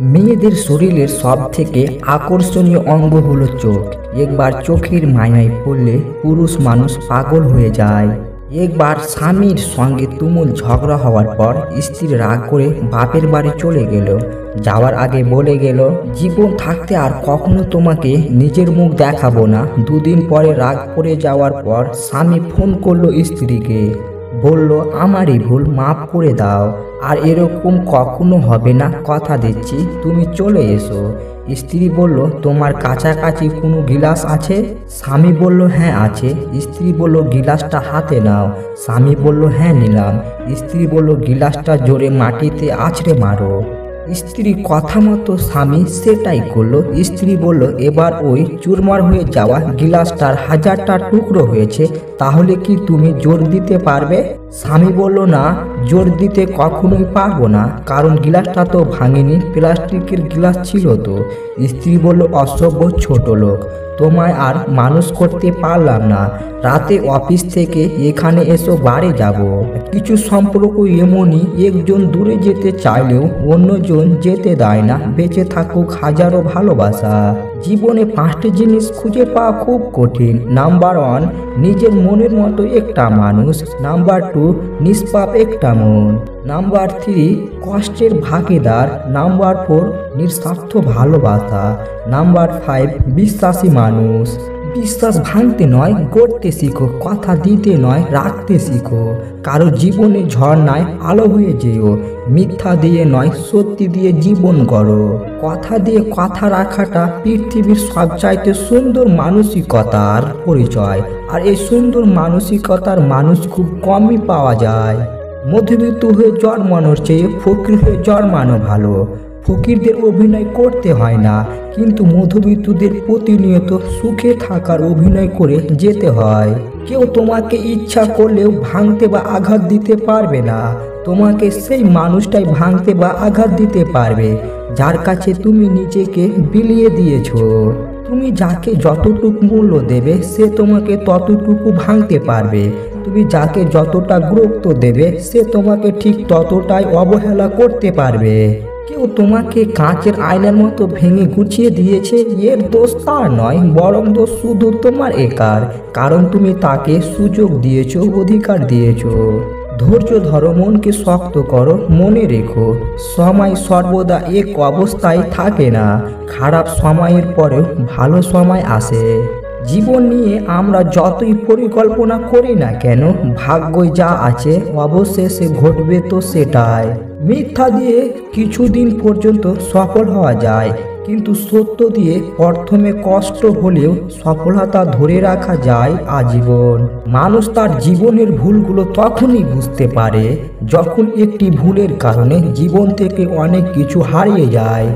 মেয়েদের শরীরের সবথেকে আকর্ষণীয় অঙ্গ হলো চোখ। একবার চোখের মায়ায় পড়লে পুরুষ মানুষ পাগল হয়ে যায়। একবার স্বামীর সঙ্গে তুমুল ঝগড়া হওয়ার পর স্ত্রী রাগ করে বাপের বাড়ি চলে গেল। যাওয়ার আগে বলে গেল, জীবন থাকতে আর কখনো তোমাকে নিজের মুখ দেখাবো না। দুদিন পরে রাগ করে যাওয়ার পর স্বামী ফোন করলো স্ত্রীকে, বলল, আমারই ভুল, মাফ করে দাও, আর এরকম কখনো হবে না, কথা দিচ্ছি, তুমি চলে এসো। স্ত্রী বলল, তোমার কাছাকাছি কোনো গিলাস আছে? স্বামী বলল, হ্যাঁ আছে। স্ত্রী বলল, গিলাসটা হাতে নাও। স্বামী বলল, হ্যাঁ নিলাম। স্ত্রী বলল, গিলাসটা জোরে মাটিতে আছড়ে মারো। স্ত্রী কথা মতো স্বামী সেটাই করলো। স্ত্রী বলল, এবার ওই চুরমার হয়ে যাওয়া গিলাসটার 1000টা টুকরো হয়েছে, তাহলে কি তুমি জোর দিতে পারবে? স্বামী বলল, না, জোর দিতে কখনোই পারবো না, কারণ গিলাসটা তো ভাঙেনি, প্লাস্টিকের গিলাস ছিল তো। স্ত্রী বলল, অসভ্য ছোট লোক, তোমায় আর মানুষ করতে পারলাম না। রাতে অফিস থেকে এখানে এসো, বাড়ি যাব। কিছু সম্পর্ক এমনই, একজন দূরে যেতে চাইলেও অন্যজন যেতে দেয় না। বেঁচে থাকুক হাজারো ভালোবাসা। জীবনে 5টি জিনিস খুঁজে পাওয়া খুব কঠিন। নাম্বার 1, নিজের মনের মতো একটা মানুষ। নাম্বার 2, নিষ্পাপ একটা মন। নাম্বার 3, কষ্টের ভাগিদার। নাম্বার 4, নিঃস্বার্থ ভালোবাসা। নাম্বার 5, বিশ্বাসী মানুষ। বিশ্বাস ভাঙতে নয়, গড়তে শিখো। কথা দিতে নয়, রাখতে শিখো। কারো জীবনে ঝর্ণায় আলো হয়ে যেও। মিথ্যা দিয়ে নয়, সত্যি দিয়ে জীবন গড়ো। কথা দিয়ে কথা রাখাটা পৃথিবীর সবচাইতে সুন্দর মানসিকতার পরিচয়। আর এই সুন্দর মানসিকতার মানুষ খুব কমই পাওয়া যায়। মধ্যবিত্ত হয়ে জন্মানোর চেয়ে ফকির হয়ে জন্মানো ভালো। ফকিরদের অভিনয় করতে হয় না, কিন্তু মধ্যবিত্তদের প্রতিনিয়ত সুখে থাকার অভিনয় করে যেতে হয়। কেউ তোমাকে ইচ্ছা করলেও ভাঙতে বা আঘাত দিতে পারবে না। তোমাকে সেই মানুষটাই ভাঙতে বা আঘাত দিতে পারবে যার কাছে তুমি নিজেকে বিলিয়ে দিয়েছো। তুমি যাকে যতটুকু মূল্য দেবে সে তোমাকে ততটুকু ভাঙতে পারবে। তুমি যাকে যতটা গুরুত্ব দেবে সে তোমাকে ঠিক ততটাই অবহেলা করতে পারবে। কেউ তোমাকে কাঁচের আয়নার মতো ভেঙে গুছিয়ে দিয়েছে, এর দোষ তার নয়, বরং দোষ শুধু তোমার একার, কারণ তুমি তাকে সুযোগ দিয়েছো, অধিকার দিয়েছো। ধৈর্য ধরো, মনকে শক্ত করো, মনে রেখো, সময় সর্বদা এক অবস্থায় থাকে না। খারাপ সময়ের পরেও ভালো সময় আসে। জীবন নিয়ে আমরা যতই পরিকল্পনা করি না কেন, ভাগ্যই যা আছে অবশেষে ঘটবে তো সেটাই। মিথ্যা দিয়ে কিছুদিন পর্যন্ত সফল হওয়া যায়, কিন্তু সত্য দিয়ে প্রথমে কষ্ট হলেও সফলতা ধরে রাখা যায় আজীবন। মানুষ তার জীবনের ভুলগুলো তখনই বুঝতে পারে যখন একটি ভুলের কারণে জীবন থেকে অনেক কিছু হারিয়ে যায়।